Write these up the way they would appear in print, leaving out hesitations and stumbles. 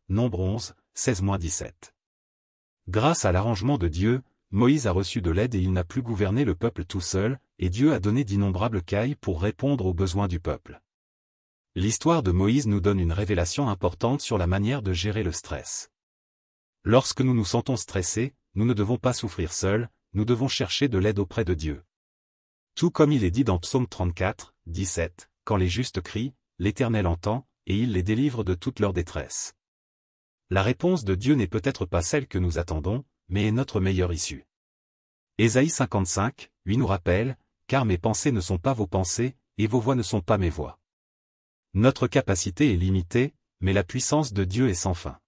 Nombre 11, 16-17. Grâce à l'arrangement de Dieu, Moïse a reçu de l'aide et il n'a plus gouverné le peuple tout seul, et Dieu a donné d'innombrables cailles pour répondre aux besoins du peuple. L'histoire de Moïse nous donne une révélation importante sur la manière de gérer le stress. Lorsque nous nous sentons stressés, nous ne devons pas souffrir seuls, nous devons chercher de l'aide auprès de Dieu. Tout comme il est dit dans Psaume 34, 17, « Quand les justes crient, l'Éternel entend, et il les délivre de toute leur détresse. » La réponse de Dieu n'est peut-être pas celle que nous attendons, mais est notre meilleure issue. Ésaïe 55, 8 nous rappelle, « Car mes pensées ne sont pas vos pensées, et vos voix ne sont pas mes voix. » Notre capacité est limitée, mais la puissance de Dieu est sans fin.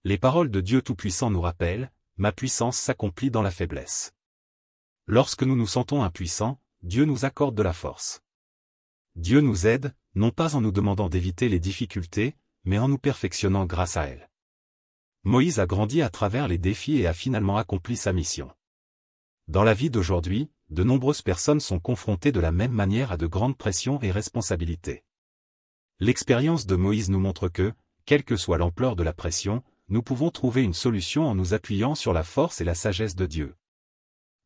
Les paroles de Dieu Tout-Puissant nous rappellent, « Ma puissance s'accomplit dans la faiblesse. » Lorsque nous nous sentons impuissants, Dieu nous accorde de la force. Dieu nous aide, non pas en nous demandant d'éviter les difficultés, mais en nous perfectionnant grâce à elles. Moïse a grandi à travers les défis et a finalement accompli sa mission. Dans la vie d'aujourd'hui, de nombreuses personnes sont confrontées de la même manière à de grandes pressions et responsabilités. L'expérience de Moïse nous montre que, quelle que soit l'ampleur de la pression, nous pouvons trouver une solution en nous appuyant sur la force et la sagesse de Dieu.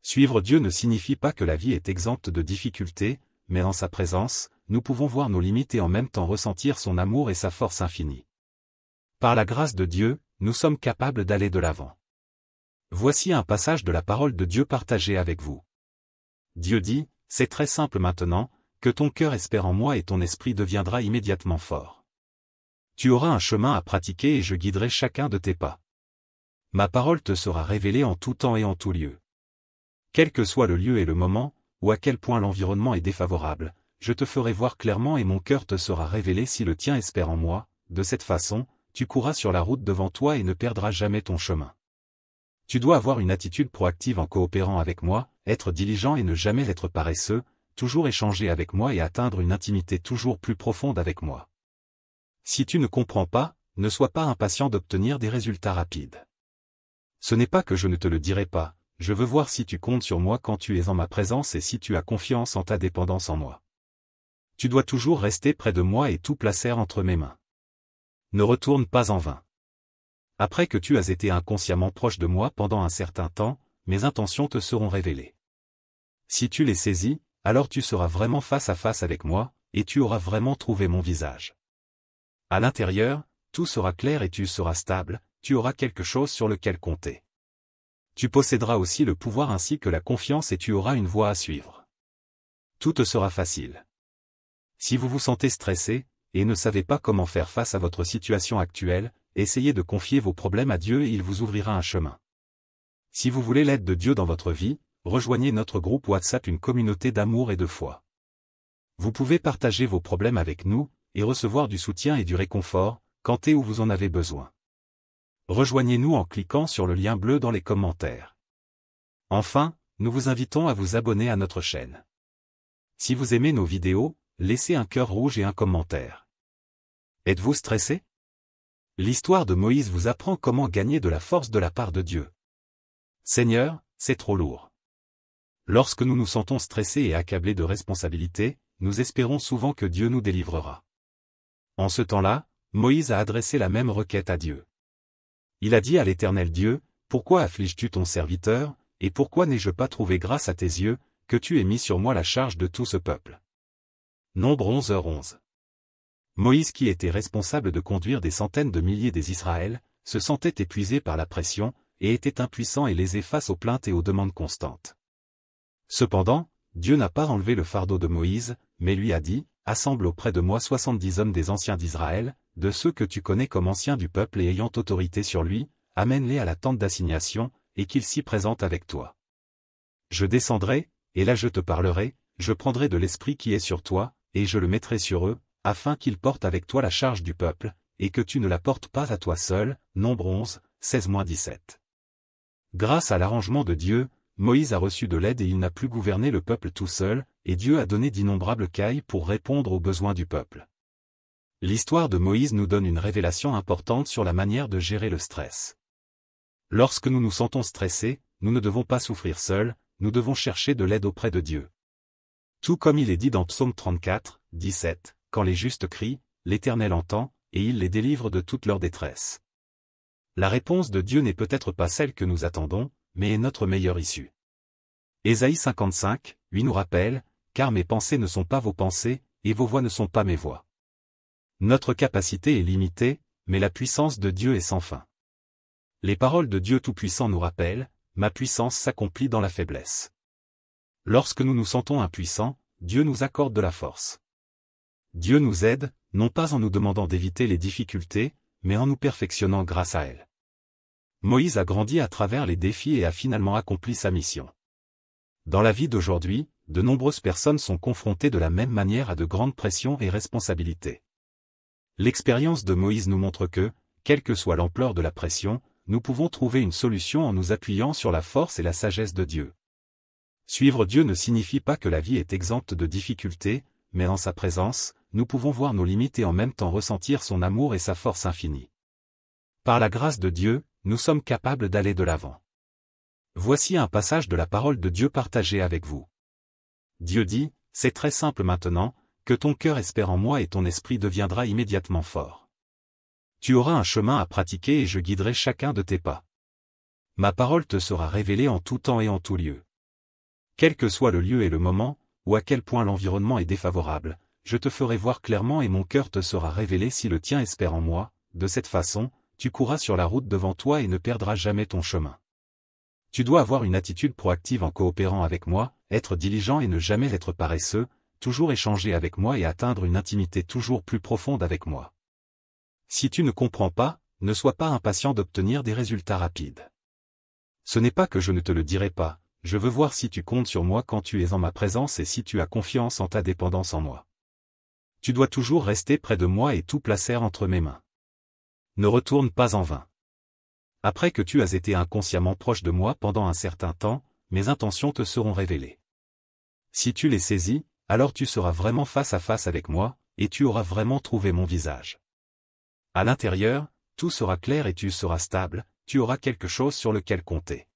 Suivre Dieu ne signifie pas que la vie est exempte de difficultés, mais en sa présence, nous pouvons voir nos limites et en même temps ressentir son amour et sa force infinie. Par la grâce de Dieu, nous sommes capables d'aller de l'avant. Voici un passage de la parole de Dieu partagé avec vous. Dieu dit, « C'est très simple maintenant, que ton cœur espère en moi et ton esprit deviendra immédiatement fort. Tu auras un chemin à pratiquer et je guiderai chacun de tes pas. Ma parole te sera révélée en tout temps et en tout lieu. Quel que soit le lieu et le moment, ou à quel point l'environnement est défavorable, je te ferai voir clairement et mon cœur te sera révélé si le tien espère en moi, de cette façon, tu courras sur la route devant toi et ne perdras jamais ton chemin. Tu dois avoir une attitude proactive en coopérant avec moi, être diligent et ne jamais être paresseux, toujours échanger avec moi et atteindre une intimité toujours plus profonde avec moi. Si tu ne comprends pas, ne sois pas impatient d'obtenir des résultats rapides. Ce n'est pas que je ne te le dirai pas, je veux voir si tu comptes sur moi quand tu es en ma présence et si tu as confiance en ta dépendance en moi. Tu dois toujours rester près de moi et tout placer entre mes mains. Ne retourne pas en vain. Après que tu as été inconsciemment proche de moi pendant un certain temps, mes intentions te seront révélées. Si tu les saisis, alors tu seras vraiment face à face avec moi, et tu auras vraiment trouvé mon visage. À l'intérieur, tout sera clair et tu seras stable, tu auras quelque chose sur lequel compter. Tu posséderas aussi le pouvoir ainsi que la confiance et tu auras une voie à suivre. Tout te sera facile. Si vous vous sentez stressé, et ne savez pas comment faire face à votre situation actuelle, essayez de confier vos problèmes à Dieu et il vous ouvrira un chemin. Si vous voulez l'aide de Dieu dans votre vie, rejoignez notre groupe WhatsApp, une communauté d'amour et de foi. Vous pouvez partager vos problèmes avec nous, et recevoir du soutien et du réconfort, quand et où vous en avez besoin. Rejoignez-nous en cliquant sur le lien bleu dans les commentaires. Enfin, nous vous invitons à vous abonner à notre chaîne. Si vous aimez nos vidéos, laissez un cœur rouge et un commentaire. Êtes-vous stressé? L'histoire de Moïse vous apprend comment gagner de la force de la part de Dieu. Seigneur, c'est trop lourd. Lorsque nous nous sentons stressés et accablés de responsabilités, nous espérons souvent que Dieu nous délivrera. En ce temps-là, Moïse a adressé la même requête à Dieu. Il a dit à l'Éternel Dieu, « Pourquoi affliges-tu ton serviteur, et pourquoi n'ai-je pas trouvé grâce à tes yeux, que tu aies mis sur moi la charge de tout ce peuple ?» Nombre 11h11. Moïse, qui était responsable de conduire des centaines de milliers d'Israël, se sentait épuisé par la pression, et était impuissant et lésé face aux plaintes et aux demandes constantes. Cependant, Dieu n'a pas enlevé le fardeau de Moïse, mais lui a dit, « Assemble auprès de moi 70 hommes des anciens d'Israël, de ceux que tu connais comme anciens du peuple et ayant autorité sur lui, amène-les à la tente d'assignation, et qu'ils s'y présentent avec toi. Je descendrai, et là je te parlerai, je prendrai de l'esprit qui est sur toi, et je le mettrai sur eux, afin qu'ils portent avec toi la charge du peuple, et que tu ne la portes pas à toi seul. » Nombre 11, 16-17. Grâce à l'arrangement de Dieu, Moïse a reçu de l'aide et il n'a plus gouverné le peuple tout seul, et Dieu a donné d'innombrables cailles pour répondre aux besoins du peuple. L'histoire de Moïse nous donne une révélation importante sur la manière de gérer le stress. Lorsque nous nous sentons stressés, nous ne devons pas souffrir seuls, nous devons chercher de l'aide auprès de Dieu. Tout comme il est dit dans Psaume 34, 17, « Quand les justes crient, l'Éternel entend, et il les délivre de toute leur détresse. La réponse de Dieu n'est peut-être pas celle que nous attendons, mais est notre meilleure issue. Ésaïe 55, 8 nous rappelle, « Car mes pensées ne sont pas vos pensées, et vos voix ne sont pas mes voix. » Notre capacité est limitée, mais la puissance de Dieu est sans fin. Les paroles de Dieu Tout-Puissant nous rappellent, « Ma puissance s'accomplit dans la faiblesse. » Lorsque nous nous sentons impuissants, Dieu nous accorde de la force. Dieu nous aide, non pas en nous demandant d'éviter les difficultés, mais en nous perfectionnant grâce à elles. Moïse a grandi à travers les défis et a finalement accompli sa mission. Dans la vie d'aujourd'hui, de nombreuses personnes sont confrontées de la même manière à de grandes pressions et responsabilités. L'expérience de Moïse nous montre que, quelle que soit l'ampleur de la pression, nous pouvons trouver une solution en nous appuyant sur la force et la sagesse de Dieu. Suivre Dieu ne signifie pas que la vie est exempte de difficultés, mais en sa présence, nous pouvons voir nos limites et en même temps ressentir son amour et sa force infinie. Par la grâce de Dieu, nous sommes capables d'aller de l'avant. Voici un passage de la parole de Dieu partagé avec vous. Dieu dit, « C'est très simple maintenant, que ton cœur espère en moi et ton esprit deviendra immédiatement fort. Tu auras un chemin à pratiquer et je guiderai chacun de tes pas. Ma parole te sera révélée en tout temps et en tout lieu. Quel que soit le lieu et le moment, ou à quel point l'environnement est défavorable, je te ferai voir clairement et mon cœur te sera révélé si le tien espère en moi, de cette façon, tu courras sur la route devant toi et ne perdras jamais ton chemin. Tu dois avoir une attitude proactive en coopérant avec moi, être diligent et ne jamais être paresseux, toujours échanger avec moi et atteindre une intimité toujours plus profonde avec moi. Si tu ne comprends pas, ne sois pas impatient d'obtenir des résultats rapides. Ce n'est pas que je ne te le dirai pas, je veux voir si tu comptes sur moi quand tu es en ma présence et si tu as confiance en ta dépendance en moi. Tu dois toujours rester près de moi et tout placer entre mes mains. Ne retourne pas en vain. Après que tu as été inconsciemment proche de moi pendant un certain temps, mes intentions te seront révélées. Si tu les saisis, alors tu seras vraiment face à face avec moi, et tu auras vraiment trouvé mon visage. À l'intérieur, tout sera clair et tu seras stable, tu auras quelque chose sur lequel compter.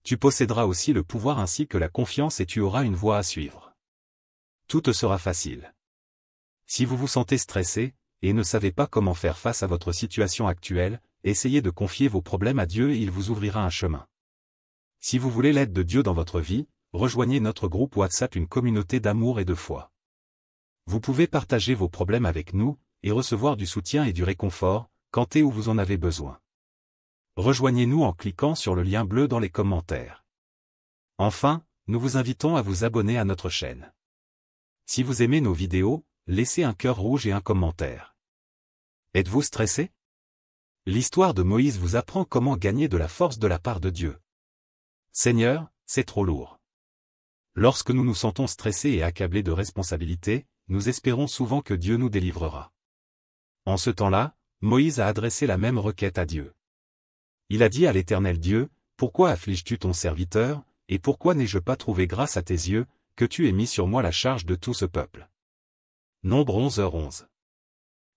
Tu posséderas aussi le pouvoir ainsi que la confiance et tu auras une voie à suivre. Tout te sera facile. Si vous vous sentez stressé, et ne savez pas comment faire face à votre situation actuelle, essayez de confier vos problèmes à Dieu et il vous ouvrira un chemin. Si vous voulez l'aide de Dieu dans votre vie, rejoignez notre groupe WhatsApp, une communauté d'amour et de foi. Vous pouvez partager vos problèmes avec nous, et recevoir du soutien et du réconfort, quand et où vous en avez besoin. Rejoignez-nous en cliquant sur le lien bleu dans les commentaires. Enfin, nous vous invitons à vous abonner à notre chaîne. Si vous aimez nos vidéos, laissez un cœur rouge et un commentaire. Êtes-vous stressé? L'histoire de Moïse vous apprend comment gagner de la force de la part de Dieu. Seigneur, c'est trop lourd. Lorsque nous nous sentons stressés et accablés de responsabilités, nous espérons souvent que Dieu nous délivrera. En ce temps-là, Moïse a adressé la même requête à Dieu. Il a dit à l'Éternel Dieu, « Pourquoi affliges-tu ton serviteur, et pourquoi n'ai-je pas trouvé grâce à tes yeux, que tu aies mis sur moi la charge de tout ce peuple ?» Nombre 11h11.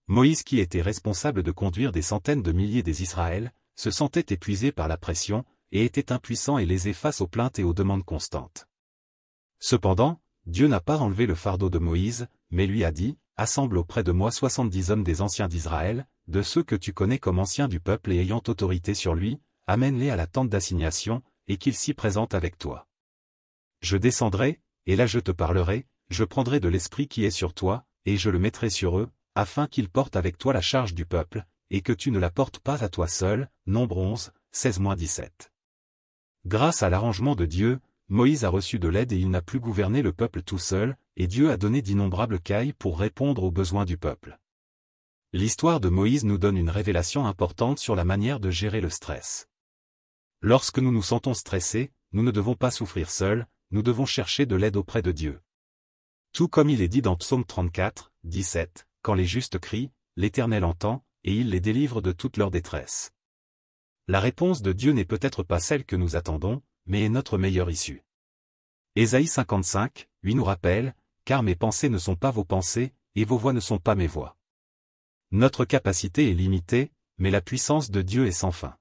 Moïse, qui était responsable de conduire des centaines de milliers d'Israël, se sentait épuisé par la pression, et était impuissant et lésé face aux plaintes et aux demandes constantes. Cependant, Dieu n'a pas enlevé le fardeau de Moïse, mais lui a dit, « Assemble auprès de moi 70 hommes des anciens d'Israël, de ceux que tu connais comme anciens du peuple et ayant autorité sur lui, amène-les à la tente d'assignation, et qu'ils s'y présentent avec toi. Je descendrai, et là je te parlerai, je prendrai de l'esprit qui est sur toi, et je le mettrai sur eux, afin qu'ils portent avec toi la charge du peuple, et que tu ne la portes pas à toi seul. » Nombre 11, 16-17. Grâce à l'arrangement de Dieu, Moïse a reçu de l'aide et il n'a plus gouverné le peuple tout seul, et Dieu a donné d'innombrables cailles pour répondre aux besoins du peuple. L'histoire de Moïse nous donne une révélation importante sur la manière de gérer le stress. Lorsque nous nous sentons stressés, nous ne devons pas souffrir seuls, nous devons chercher de l'aide auprès de Dieu. Tout comme il est dit dans Psaume 34, 17, « Quand les justes crient, l'Éternel entend, et il les délivre de toute leur détresse. » La réponse de Dieu n'est peut-être pas celle que nous attendons, mais est notre meilleure issue. Ésaïe 55, 8 nous rappelle, « Car mes pensées ne sont pas vos pensées, et vos voix ne sont pas mes voix. » Notre capacité est limitée, mais la puissance de Dieu est sans fin.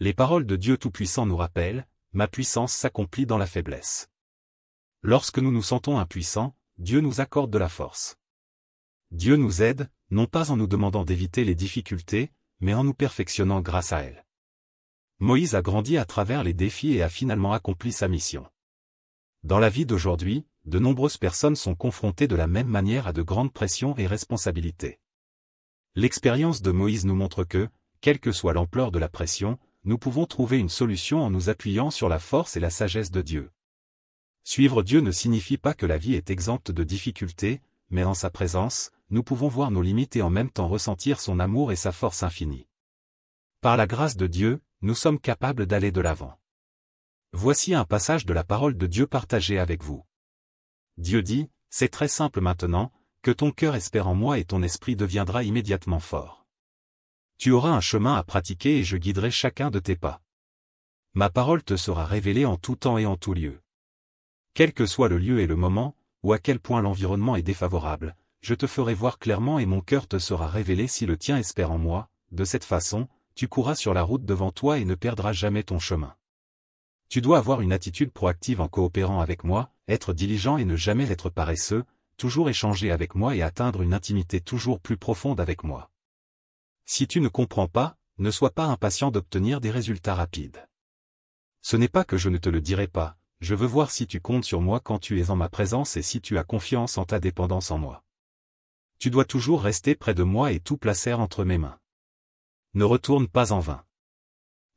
Les paroles de Dieu Tout-Puissant nous rappellent, « Ma puissance s'accomplit dans la faiblesse. » Lorsque nous nous sentons impuissants, Dieu nous accorde de la force. Dieu nous aide, non pas en nous demandant d'éviter les difficultés, mais en nous perfectionnant grâce à elles. Moïse a grandi à travers les défis et a finalement accompli sa mission. Dans la vie d'aujourd'hui, de nombreuses personnes sont confrontées de la même manière à de grandes pressions et responsabilités. L'expérience de Moïse nous montre que, quelle que soit l'ampleur de la pression, nous pouvons trouver une solution en nous appuyant sur la force et la sagesse de Dieu. Suivre Dieu ne signifie pas que la vie est exempte de difficultés, mais en sa présence, nous pouvons voir nos limites et en même temps ressentir son amour et sa force infinie. Par la grâce de Dieu, nous sommes capables d'aller de l'avant. Voici un passage de la parole de Dieu partagé avec vous. Dieu dit, « C'est très simple maintenant, que ton cœur espère en moi et ton esprit deviendra immédiatement fort. Tu auras un chemin à pratiquer et je guiderai chacun de tes pas. Ma parole te sera révélée en tout temps et en tout lieu. Quel que soit le lieu et le moment, ou à quel point l'environnement est défavorable, je te ferai voir clairement et mon cœur te sera révélé si le tien espère en moi, de cette façon, tu courras sur la route devant toi et ne perdras jamais ton chemin. Tu dois avoir une attitude proactive en coopérant avec moi, être diligent et ne jamais être paresseux, toujours échanger avec moi et atteindre une intimité toujours plus profonde avec moi. Si tu ne comprends pas, ne sois pas impatient d'obtenir des résultats rapides. Ce n'est pas que je ne te le dirai pas, je veux voir si tu comptes sur moi quand tu es en ma présence et si tu as confiance en ta dépendance en moi. Tu dois toujours rester près de moi et tout placer entre mes mains. Ne retourne pas en vain.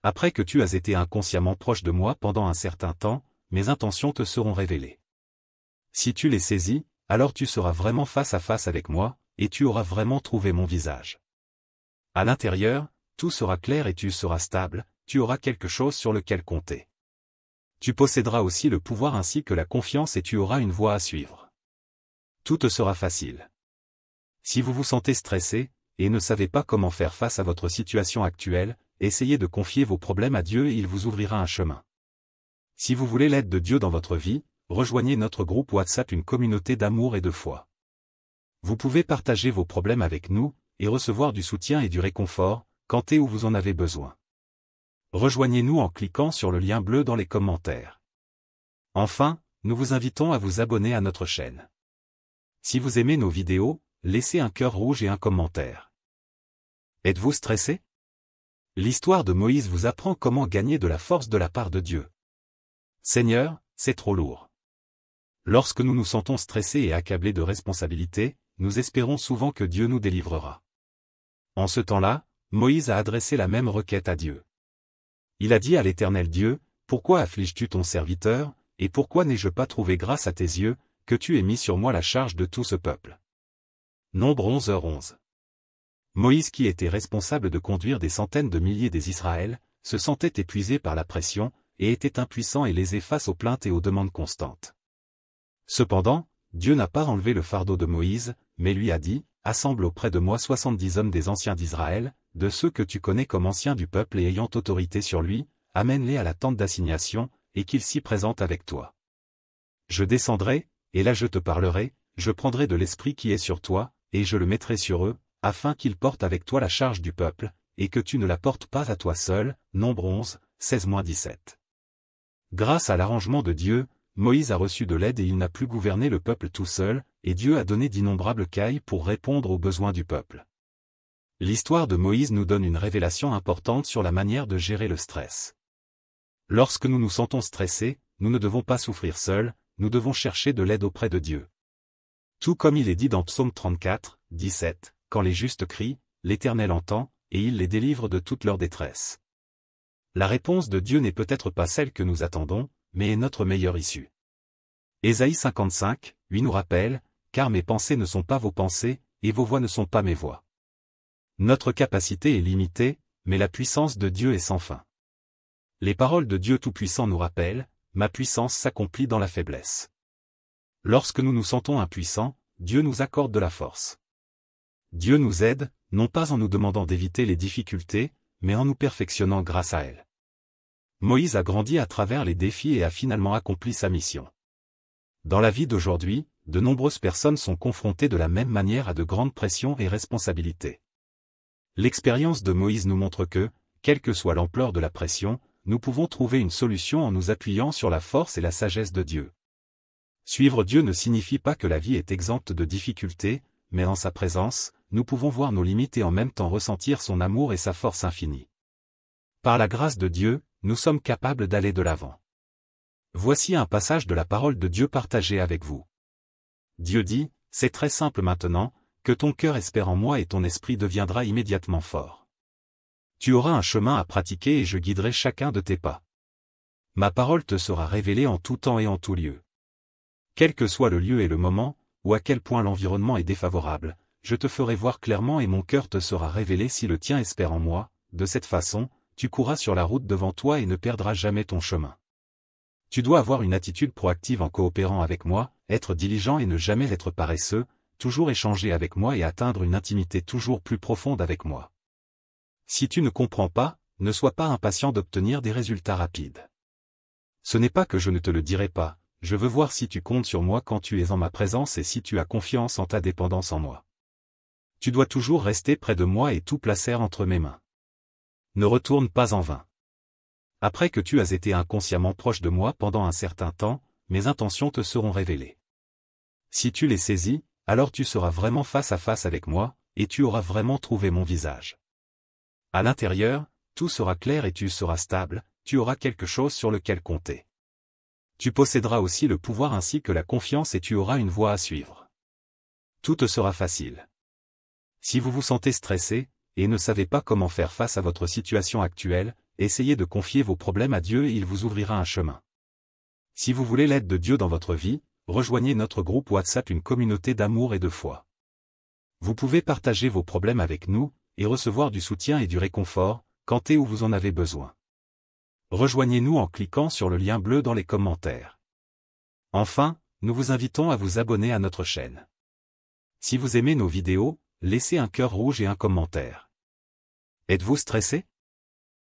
Après que tu as été inconsciemment proche de moi pendant un certain temps, mes intentions te seront révélées. Si tu les saisis, alors tu seras vraiment face à face avec moi, et tu auras vraiment trouvé mon visage. À l'intérieur, tout sera clair et tu seras stable, tu auras quelque chose sur lequel compter. Tu posséderas aussi le pouvoir ainsi que la confiance et tu auras une voie à suivre. Tout te sera facile. Si vous vous sentez stressé, et ne savez pas comment faire face à votre situation actuelle, essayez de confier vos problèmes à Dieu et il vous ouvrira un chemin. Si vous voulez l'aide de Dieu dans votre vie, rejoignez notre groupe WhatsApp, une communauté d'amour et de foi. Vous pouvez partager vos problèmes avec nous, et recevoir du soutien et du réconfort, quand et où vous en avez besoin. Rejoignez-nous en cliquant sur le lien bleu dans les commentaires. Enfin, nous vous invitons à vous abonner à notre chaîne. Si vous aimez nos vidéos, laissez un cœur rouge et un commentaire. Êtes-vous stressé? L'histoire de Moïse vous apprend comment gagner de la force de la part de Dieu. Seigneur, c'est trop lourd. Lorsque nous nous sentons stressés et accablés de responsabilités, nous espérons souvent que Dieu nous délivrera. En ce temps-là, Moïse a adressé la même requête à Dieu. Il a dit à l'Éternel Dieu, « Pourquoi affliges-tu ton serviteur, et pourquoi n'ai-je pas trouvé grâce à tes yeux, que tu aies mis sur moi la charge de tout ce peuple ?» Nombre 11h11. Moïse, qui était responsable de conduire des centaines de milliers des Israël, se sentait épuisé par la pression, et était impuissant et lésé face aux plaintes et aux demandes constantes. Cependant, Dieu n'a pas enlevé le fardeau de Moïse, mais lui a dit, « Assemble auprès de moi 70 hommes des anciens d'Israël, de ceux que tu connais comme anciens du peuple et ayant autorité sur lui, amène-les à la tente d'assignation, et qu'ils s'y présentent avec toi. Je descendrai, et là je te parlerai, je prendrai de l'esprit qui est sur toi, et je le mettrai sur eux, afin qu'ils portent avec toi la charge du peuple, et que tu ne la portes pas à toi seul. » Nombre 11, 16-17. Grâce à l'arrangement de Dieu, Moïse a reçu de l'aide et il n'a plus gouverné le peuple tout seul, et Dieu a donné d'innombrables cailles pour répondre aux besoins du peuple. L'histoire de Moïse nous donne une révélation importante sur la manière de gérer le stress. Lorsque nous nous sentons stressés, nous ne devons pas souffrir seuls, nous devons chercher de l'aide auprès de Dieu. Tout comme il est dit dans Psaume 34, 17, « Quand les justes crient, l'Éternel entend, et il les délivre de toute leur détresse. » La réponse de Dieu n'est peut-être pas celle que nous attendons, mais est notre meilleure issue. Ésaïe 55, 8 nous rappelle, « Car mes pensées ne sont pas vos pensées, et vos voix ne sont pas mes voix. » Notre capacité est limitée, mais la puissance de Dieu est sans fin. Les paroles de Dieu Tout-Puissant nous rappellent, « Ma puissance s'accomplit dans la faiblesse. » Lorsque nous nous sentons impuissants, Dieu nous accorde de la force. Dieu nous aide, non pas en nous demandant d'éviter les difficultés, mais en nous perfectionnant grâce à elles. Moïse a grandi à travers les défis et a finalement accompli sa mission. Dans la vie d'aujourd'hui, de nombreuses personnes sont confrontées de la même manière à de grandes pressions et responsabilités. L'expérience de Moïse nous montre que, quelle que soit l'ampleur de la pression, nous pouvons trouver une solution en nous appuyant sur la force et la sagesse de Dieu. Suivre Dieu ne signifie pas que la vie est exempte de difficultés, mais en sa présence, nous pouvons voir nos limites et en même temps ressentir son amour et sa force infinie. Par la grâce de Dieu, nous sommes capables d'aller de l'avant. Voici un passage de la parole de Dieu partagé avec vous. Dieu dit, « C'est très simple maintenant, que ton cœur espère en moi et ton esprit deviendra immédiatement fort. Tu auras un chemin à pratiquer et je guiderai chacun de tes pas. Ma parole te sera révélée en tout temps et en tout lieu. Quel que soit le lieu et le moment, ou à quel point l'environnement est défavorable, je te ferai voir clairement et mon cœur te sera révélé si le tien espère en moi, de cette façon, tu courras sur la route devant toi et ne perdras jamais ton chemin. Tu dois avoir une attitude proactive en coopérant avec moi, être diligent et ne jamais être paresseux, toujours échanger avec moi et atteindre une intimité toujours plus profonde avec moi. Si tu ne comprends pas, ne sois pas impatient d'obtenir des résultats rapides. Ce n'est pas que je ne te le dirai pas, je veux voir si tu comptes sur moi quand tu es en ma présence et si tu as confiance en ta dépendance en moi. Tu dois toujours rester près de moi et tout placer entre mes mains. Ne retourne pas en vain. Après que tu as été inconsciemment proche de moi pendant un certain temps, mes intentions te seront révélées. Si tu les saisis, alors tu seras vraiment face à face avec moi, et tu auras vraiment trouvé mon visage. À l'intérieur, tout sera clair et tu seras stable, tu auras quelque chose sur lequel compter. Tu posséderas aussi le pouvoir ainsi que la confiance et tu auras une voie à suivre. Tout te sera facile. Si vous vous sentez stressé, et ne savez pas comment faire face à votre situation actuelle, essayez de confier vos problèmes à Dieu et il vous ouvrira un chemin. Si vous voulez l'aide de Dieu dans votre vie, rejoignez notre groupe WhatsApp, une communauté d'amour et de foi. Vous pouvez partager vos problèmes avec nous, et recevoir du soutien et du réconfort, quand et où vous en avez besoin. Rejoignez-nous en cliquant sur le lien bleu dans les commentaires. Enfin, nous vous invitons à vous abonner à notre chaîne. Si vous aimez nos vidéos, laissez un cœur rouge et un commentaire. Êtes-vous stressé?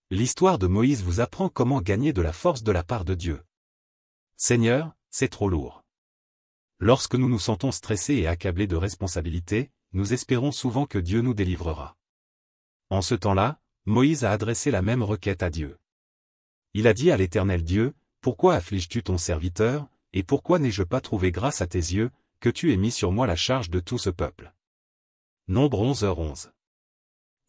L'histoire de Moïse vous apprend comment gagner de la force de la part de Dieu. Seigneur, c'est trop lourd. Lorsque nous nous sentons stressés et accablés de responsabilités, nous espérons souvent que Dieu nous délivrera. En ce temps-là, Moïse a adressé la même requête à Dieu. Il a dit à l'Éternel Dieu, « Pourquoi affliges-tu ton serviteur, et pourquoi n'ai-je pas trouvé grâce à tes yeux, que tu aies mis sur moi la charge de tout ce peuple ?» Nombre 11h11.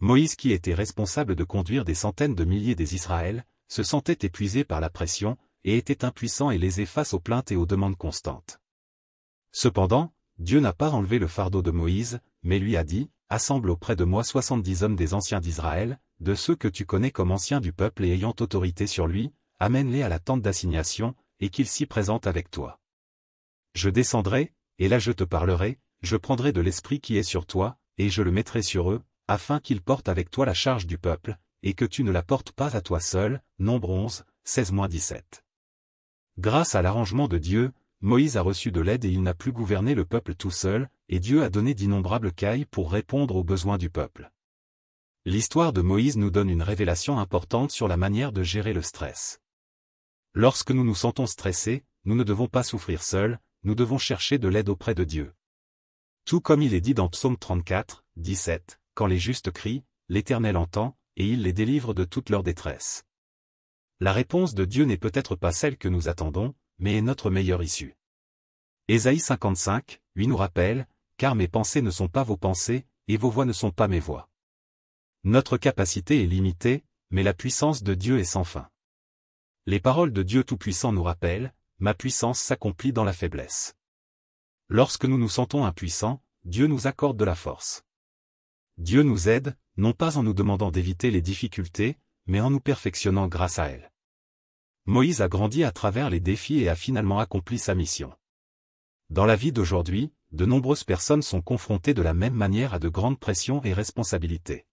Moïse, qui était responsable de conduire des centaines de milliers d'Israël, se sentait épuisé par la pression, et était impuissant et lésé face aux plaintes et aux demandes constantes. Cependant, Dieu n'a pas enlevé le fardeau de Moïse, mais lui a dit, « Assemble auprès de moi 70 hommes des anciens d'Israël, de ceux que tu connais comme anciens du peuple et ayant autorité sur lui, amène-les à la tente d'assignation, et qu'ils s'y présentent avec toi. Je descendrai, et là je te parlerai, je prendrai de l'esprit qui est sur toi, et je le mettrai sur eux, afin qu'ils portent avec toi la charge du peuple, et que tu ne la portes pas à toi seul. » Nombre 11, 16-17. Grâce à l'arrangement de Dieu, Moïse a reçu de l'aide et il n'a plus gouverné le peuple tout seul, et Dieu a donné d'innombrables cailles pour répondre aux besoins du peuple. L'histoire de Moïse nous donne une révélation importante sur la manière de gérer le stress. Lorsque nous nous sentons stressés, nous ne devons pas souffrir seuls, nous devons chercher de l'aide auprès de Dieu. Tout comme il est dit dans Psaume 34, 17, « Quand les justes crient, l'Éternel entend, et il les délivre de toute leur détresse. » La réponse de Dieu n'est peut-être pas celle que nous attendons, mais est notre meilleure issue. Ésaïe 55, 8 nous rappelle, « Car mes pensées ne sont pas vos pensées, et vos voix ne sont pas mes voix. » Notre capacité est limitée, mais la puissance de Dieu est sans fin. Les paroles de Dieu Tout-Puissant nous rappellent, « Ma puissance s'accomplit dans la faiblesse. » Lorsque nous nous sentons impuissants, Dieu nous accorde de la force. Dieu nous aide, non pas en nous demandant d'éviter les difficultés, mais en nous perfectionnant grâce à elles. Moïse a grandi à travers les défis et a finalement accompli sa mission. Dans la vie d'aujourd'hui, de nombreuses personnes sont confrontées de la même manière à de grandes pressions et responsabilités.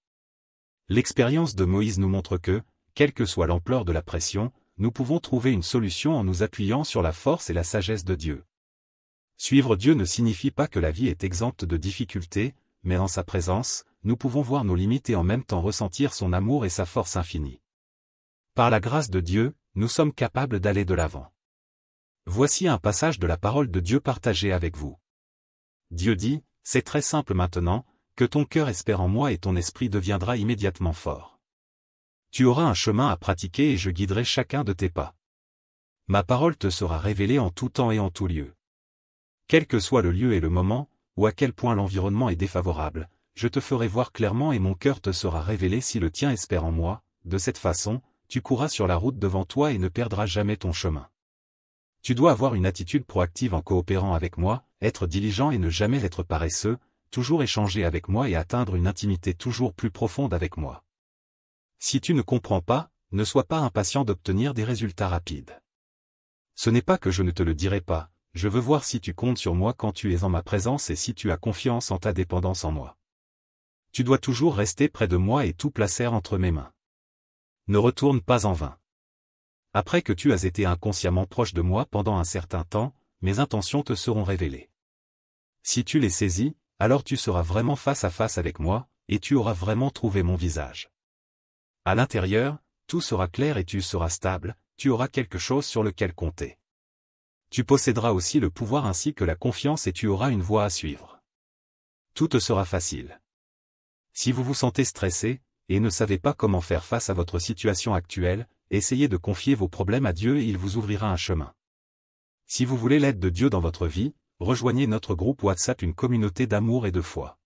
L'expérience de Moïse nous montre que, quelle que soit l'ampleur de la pression, nous pouvons trouver une solution en nous appuyant sur la force et la sagesse de Dieu. Suivre Dieu ne signifie pas que la vie est exempte de difficultés, mais en sa présence, nous pouvons voir nos limites et en même temps ressentir son amour et sa force infinie. Par la grâce de Dieu, nous sommes capables d'aller de l'avant. Voici un passage de la parole de Dieu partagé avec vous. Dieu dit, « C'est très simple maintenant, que ton cœur espère en moi et ton esprit deviendra immédiatement fort. Tu auras un chemin à pratiquer et je guiderai chacun de tes pas. Ma parole te sera révélée en tout temps et en tout lieu. Quel que soit le lieu et le moment, ou à quel point l'environnement est défavorable, je te ferai voir clairement et mon cœur te sera révélé si le tien espère en moi, de cette façon, tu courras sur la route devant toi et ne perdras jamais ton chemin. Tu dois avoir une attitude proactive en coopérant avec moi, être diligent et ne jamais être paresseux, toujours échanger avec moi et atteindre une intimité toujours plus profonde avec moi. Si tu ne comprends pas, ne sois pas impatient d'obtenir des résultats rapides. Ce n'est pas que je ne te le dirai pas, je veux voir si tu comptes sur moi quand tu es en ma présence et si tu as confiance en ta dépendance en moi. Tu dois toujours rester près de moi et tout placer entre mes mains. Ne retourne pas en vain. Après que tu as été inconsciemment proche de moi pendant un certain temps, mes intentions te seront révélées. Si tu les saisis, alors tu seras vraiment face à face avec moi, et tu auras vraiment trouvé mon visage. À l'intérieur, tout sera clair et tu seras stable, tu auras quelque chose sur lequel compter. Tu posséderas aussi le pouvoir ainsi que la confiance et tu auras une voie à suivre. Tout te sera facile. Si vous vous sentez stressé, et ne savez pas comment faire face à votre situation actuelle, essayez de confier vos problèmes à Dieu et il vous ouvrira un chemin. Si vous voulez l'aide de Dieu dans votre vie, rejoignez notre groupe WhatsApp, une communauté d'amour et de foi.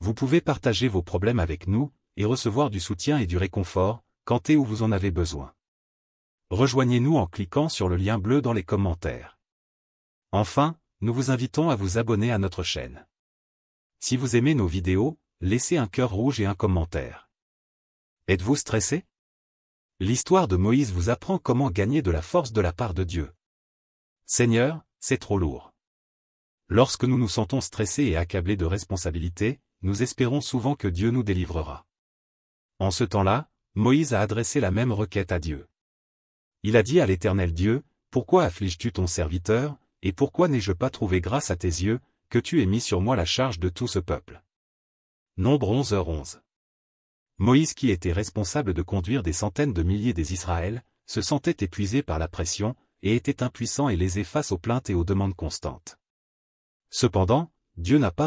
Vous pouvez partager vos problèmes avec nous, et recevoir du soutien et du réconfort, quand et où vous en avez besoin. Rejoignez-nous en cliquant sur le lien bleu dans les commentaires. Enfin, nous vous invitons à vous abonner à notre chaîne. Si vous aimez nos vidéos, laissez un cœur rouge et un commentaire. Êtes-vous stressé? L'histoire de Moïse vous apprend comment gagner de la force de la part de Dieu. Seigneur, c'est trop lourd. Lorsque nous nous sentons stressés et accablés de responsabilités, nous espérons souvent que Dieu nous délivrera. En ce temps-là, Moïse a adressé la même requête à Dieu. Il a dit à l'Éternel Dieu, « Pourquoi affliges-tu ton serviteur, et pourquoi n'ai-je pas trouvé grâce à tes yeux, que tu aies mis sur moi la charge de tout ce peuple ?» Nombre 11h11. Moïse, qui était responsable de conduire des centaines de milliers des Israël, se sentait épuisé par la pression, et était impuissant et lésé face aux plaintes et aux demandes constantes. Cependant, Dieu n'a pas